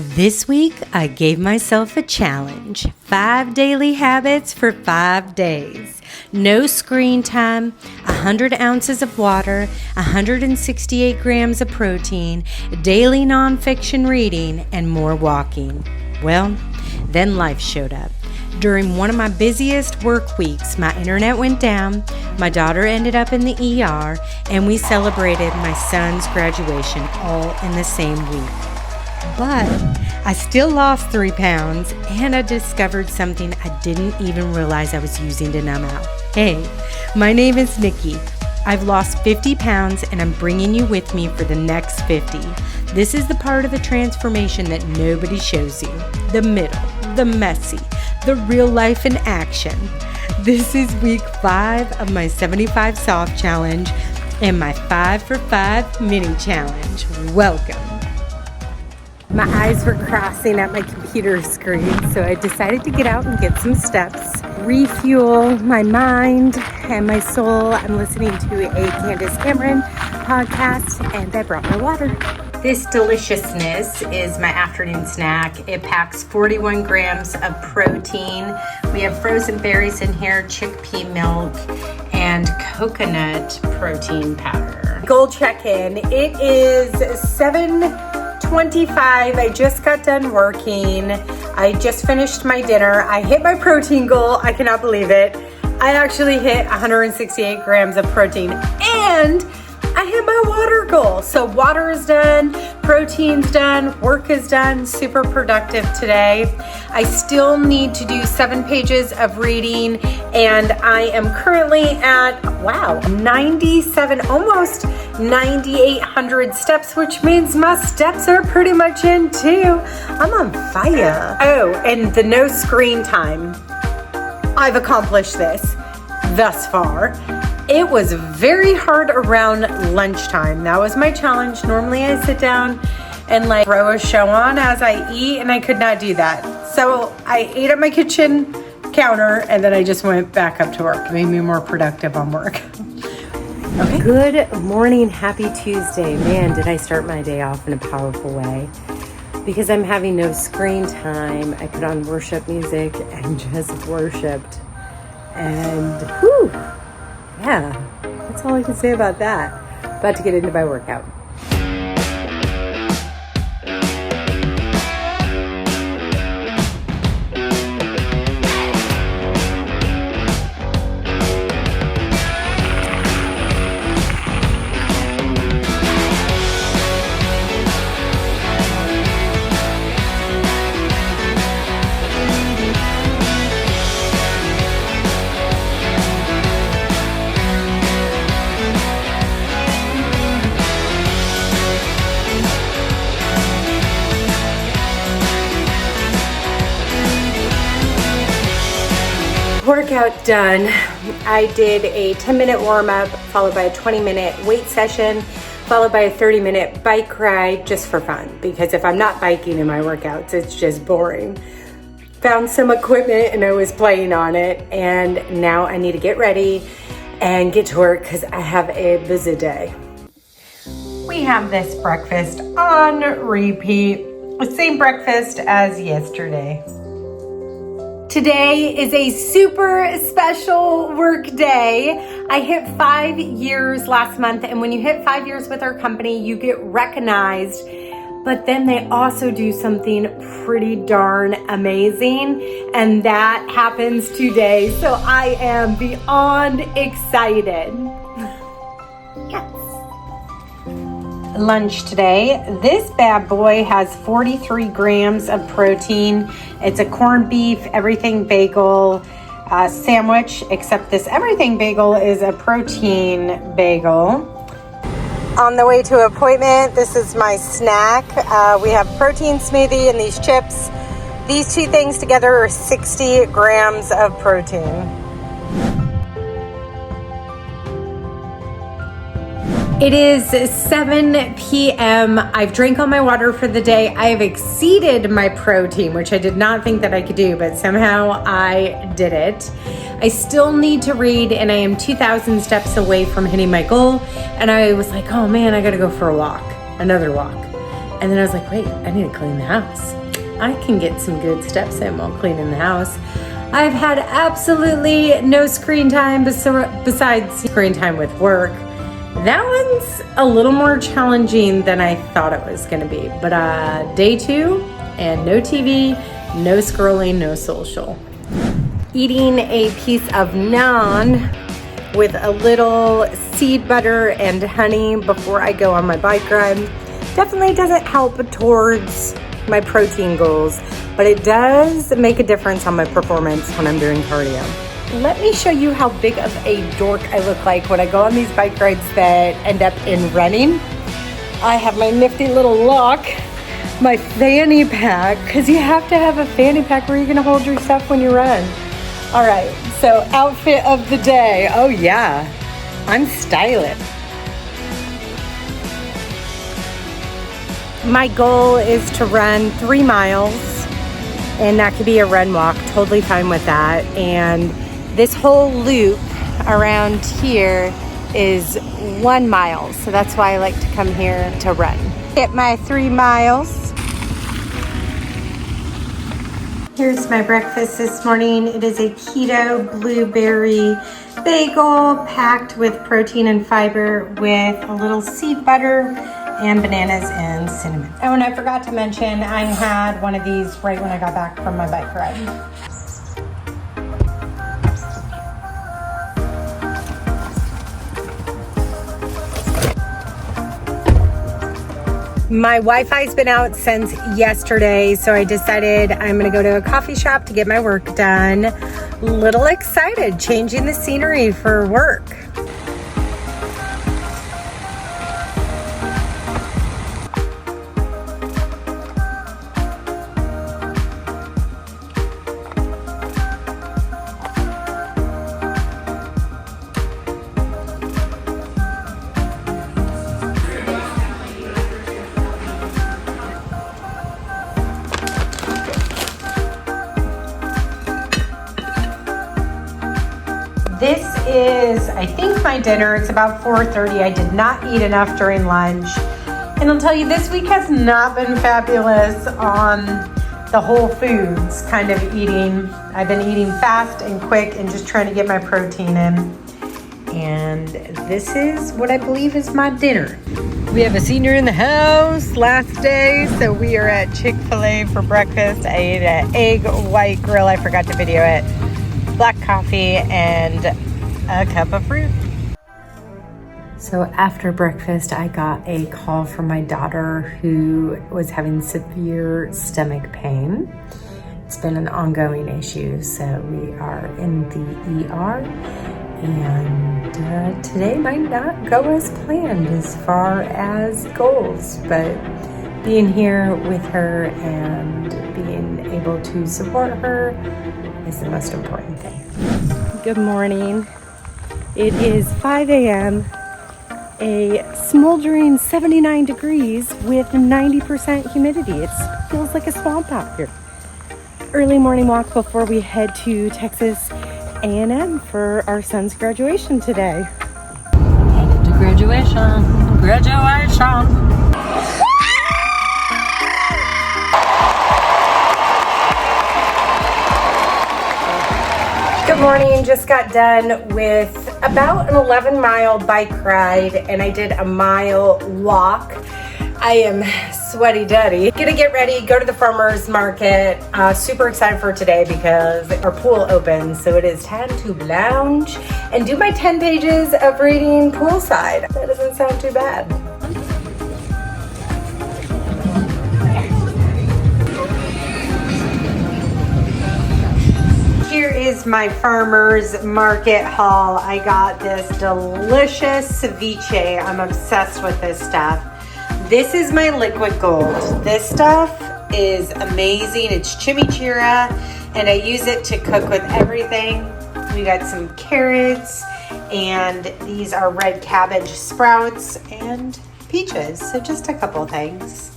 This week, I gave myself a challenge. 5 daily habits for 5 days. No screen time, 100 ounces of water, 168 grams of protein, daily nonfiction reading, and more walking. Well, then life showed up. During one of my busiest work weeks, my internet went down, my daughter ended up in the ER, and we celebrated my son's graduation all in the same week. But I still lost 3 pounds, and I discovered something I didn't even realize I was using to numb out. Hey, my name is Nikki. I've lost 50 pounds, and I'm bringing you with me for the next 50. This is the part of the transformation that nobody shows you. The middle, the messy, the real life in action. This is week 5 of my 75 soft challenge and my 5 for 5 mini challenge. Welcome. My eyes were crossing at my computer screen, so I decided to get out and get some steps, refuel my mind and my soul. I'm listening to a Candace Cameron podcast, and I brought my water. This deliciousness is my afternoon snack. It packs 41 grams of protein. We have frozen berries in here, chickpea milk, and coconut protein powder. Goal check-in. It is 7:25. I just got done working. I just finished my dinner. I hit my protein goal. I cannot believe it. I actually hit 168 grams of protein, and I hit my water goal. So water is done, protein's done, work is done, super productive today. I still need to do 7 pages of reading, and I am currently at, 97, almost 9,800 steps, which means my steps are pretty much in too. I'm on fire. Oh, and the no screen time. I've accomplished this thus far. It was very hard around lunchtime. That was my challenge. Normally I sit down and throw a show on as I eat, and I could not do that. So I ate at my kitchen counter, and then I just went back up to work. It made me more productive on work. Okay. Good morning. Happy Tuesday. Man, did I start my day off in a powerful way. Because I'm having no screen time, I put on worship music and just worshiped. And whew. Yeah, that's all I can say about that. About to get into my workout. Workout done. I did a 10-minute warm-up followed by a 20-minute weight session followed by a 30-minute bike ride just for fun, because if I'm not biking in my workouts, it's just boring. Found some equipment and I was playing on it, and now I need to get ready and get to work because I have a busy day. We have this breakfast on repeat, the same breakfast as yesterday. Today is a super special work day. I hit 5 years last month, and when you hit 5 years with our company, you get recognized, but then they also do something pretty darn amazing, and that happens today. So I am beyond excited. Yes. Lunch today. This bad boy has 43 grams of protein. It's a corned beef everything bagel sandwich, except this everything bagel is a protein bagel. On the way to an appointment, this is my snack. We have protein smoothie and these chips. These two things together are 60 grams of protein. It is 7 p.m. I've drank all my water for the day. I have exceeded my protein, which I did not think that I could do, but somehow I did it. I still need to read, and I am 2,000 steps away from hitting my goal. And I was like, oh man, I gotta go for a walk, another walk. And then I was like, wait, I need to clean the house. I can get some good steps in while cleaning the house. I've had absolutely no screen time besides screen time with work. That one's a little more challenging than I thought it was gonna be. But day 2 and no TV, no scrolling, no social. Eating a piece of naan with a little seed butter and honey before I go on my bike ride definitely doesn't help towards my protein goals, but it does make a difference on my performance when I'm doing cardio. Let me show you how big of a dork I look like when I go on these bike rides that end up in running. I have my nifty little lock, my fanny pack, because you have to have a fanny pack where you're gonna hold your stuff when you run. All right, so outfit of the day. Oh yeah, I'm stylish. My goal is to run 3 miles, and that could be a run walk, totally fine with that. And this whole loop around here is 1 mile, so that's why I like to come here to run. Get my 3 miles. Here's my breakfast this morning. It is a keto blueberry bagel packed with protein and fiber with a little seed butter and bananas and cinnamon. Oh, and I forgot to mention, I had one of these right when I got back from my bike ride. My Wi-Fi's been out since yesterday, so I decided I'm gonna go to a coffee shop to get my work done. Little excited, changing the scenery for work. This is, I think, my dinner. It's about 4:30. I did not eat enough during lunch. And I'll tell you, this week has not been fabulous on the whole foods kind of eating. I've been eating fast and quick and just trying to get my protein in. And this is what I believe is my dinner. We have a senior in the house, last day, so we are at Chick-fil-A for breakfast. I ate an egg white grill. I forgot to video it. Black coffee and a cup of fruit. So after breakfast, I got a call from my daughter who was having severe stomach pain. It's been an ongoing issue, so we are in the ER, and today might not go as planned as far as goals, but being here with her and being able to support her is the most important thing. Good morning. It is 5 a.m. A smoldering 79 degrees with 90% humidity. It feels like a swamp out here. Early morning walk before we head to Texas A&M for our son's graduation today. Headed to graduation. Good morning, just got done with about an 11-mile bike ride, and I did a mile walk. I am sweaty duddy. Gonna get ready, go to the farmer's market. Super excited for today because our pool opens, so it is time to lounge and do my 10 pages of reading poolside. That doesn't sound too bad. Here is my farmer's market haul. I got this delicious ceviche. I'm obsessed with this stuff. This is my liquid gold. This stuff is amazing. It's chimichurri, and I use it to cook with everything. We got some carrots, and these are red cabbage sprouts and peaches. So just a couple things.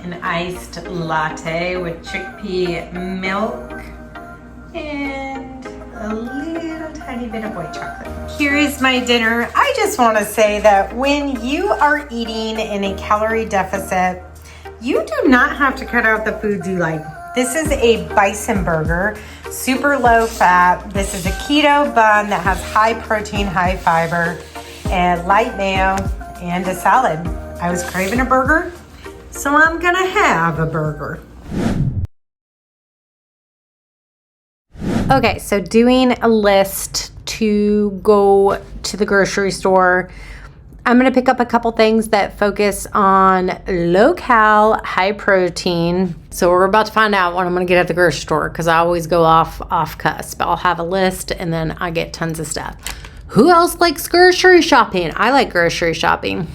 An iced latte with chickpea milk and a little tiny bit of white chocolate. Here is my dinner. I just want to say that when you are eating in a calorie deficit, you do not have to cut out the foods you like. This is a bison burger, super low fat. This is a keto bun that has high protein, high fiber, and light mayo, and a salad. I was craving a burger, so I'm gonna have a burger. Okay, so doing a list to go to the grocery store. I'm gonna pick up a couple things that focus on low-cal, high protein. So we're about to find out what I'm gonna get at the grocery store because I always go off cusp. I'll have a list and then I get tons of stuff. Who else likes grocery shopping? I like grocery shopping.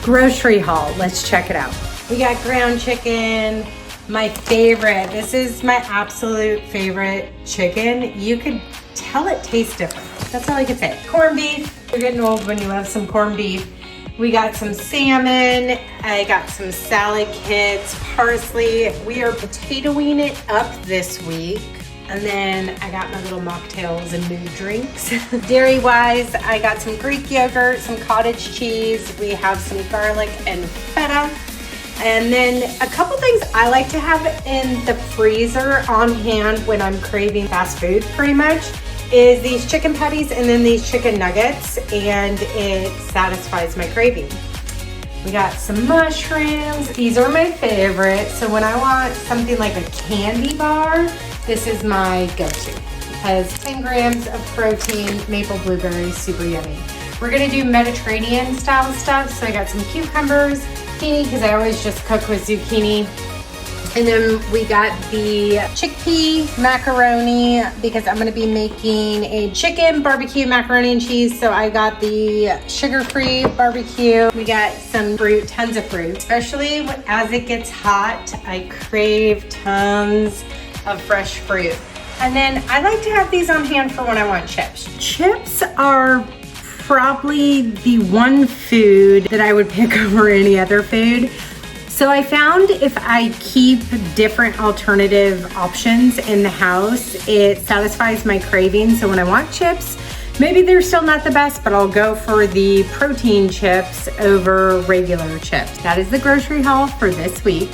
Grocery haul, let's check it out. We got ground chicken, my favorite. This is my absolute favorite chicken. You could tell it tastes different. That's all I can say. Corned beef, you're getting old when you have some corned beef. We got some salmon, I got some salad kits, parsley. We are potatoing it up this week. And then I got my little mocktails and new drinks. Dairy-wise, I got some Greek yogurt, some cottage cheese. We have some garlic and feta. And then a couple things I like to have in the freezer on hand when I'm craving fast food pretty much is these chicken patties and then these chicken nuggets, and it satisfies my craving. We got some mushrooms. These are my favorite. So when I want something like a candy bar, this is my go-to. It has 10 grams of protein, maple blueberries, super yummy. We're gonna do Mediterranean style stuff. So I got some cucumbers, zucchini, because I always just cook with zucchini. And then we got the chickpea macaroni because I'm gonna be making a chicken barbecue macaroni and cheese. So I got the sugar-free barbecue. We got some fruit, tons of fruit. Especially as it gets hot, I crave tons of fresh fruit. And then I like to have these on hand for when I want chips. Chips are probably the one food that I would pick over any other food. So I found if I keep different alternative options in the house, it satisfies my craving. So when I want chips, maybe they're still not the best, but I'll go for the protein chips over regular chips. That is the grocery haul for this week.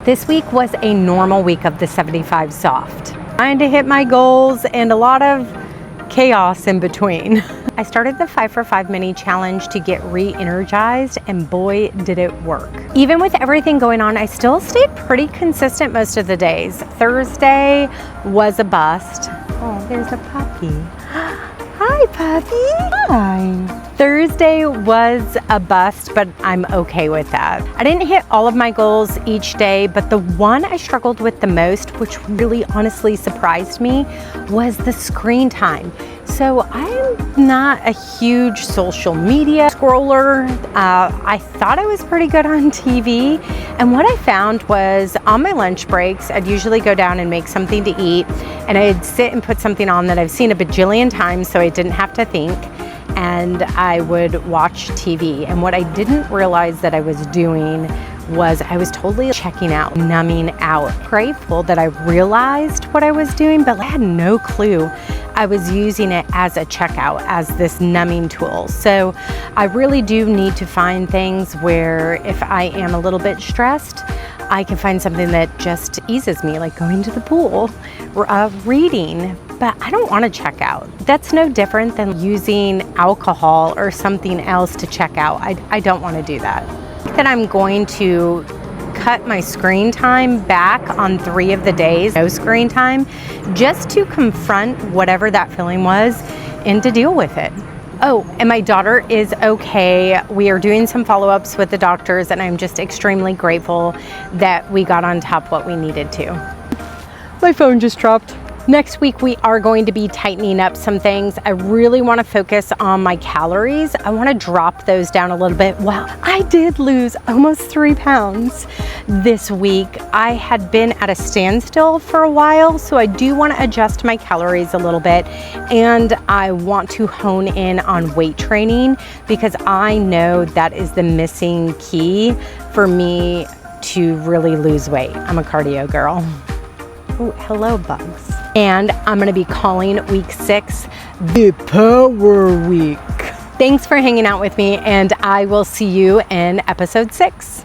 This week was a normal week of the 75 soft. Trying to hit my goals and a lot of chaos in between. I started the 5 for 5 mini challenge to get re-energized, and boy did it work. Even with everything going on, I still stayed pretty consistent most of the days. Thursday was a bust. Oh, there's a puppy. Hi, puppy. Hi. Thursday was a bust, but I'm okay with that. I didn't hit all of my goals each day, but the one I struggled with the most, which really honestly surprised me, was the screen time. So I'm not a huge social media scroller. I thought I was pretty good on TV. And what I found was on my lunch breaks, I'd usually go down and make something to eat, and I'd sit and put something on that I've seen a bajillion times so I didn't have to think. And I would watch TV. And what I didn't realize that I was doing was I was totally checking out, numbing out. Grateful that I realized what I was doing, but I had no clue I was using it as a checkout, as this numbing tool. So I really do need to find things where if I am a little bit stressed, I can find something that just eases me, like going to the pool, reading. But I don't want to check out. That's no different than using alcohol or something else to check out. I don't want to do that. that I'm going to cut my screen time back on 3 of the days, no screen time, just to confront whatever that feeling was and to deal with it. Oh, and my daughter is okay. We are doing some follow-ups with the doctors, and I'm just extremely grateful that we got on top what we needed to. My phone just dropped. Next week, we are going to be tightening up some things. I really want to focus on my calories. I want to drop those down a little bit. Wow, I did lose almost 3 pounds this week. I had been at a standstill for a while, so I do want to adjust my calories a little bit. And I want to hone in on weight training because I know that is the missing key for me to really lose weight. I'm a cardio girl. Oh, hello, bugs. And I'm gonna be calling week 6 the Power Week. Thanks for hanging out with me, and I will see you in episode 6.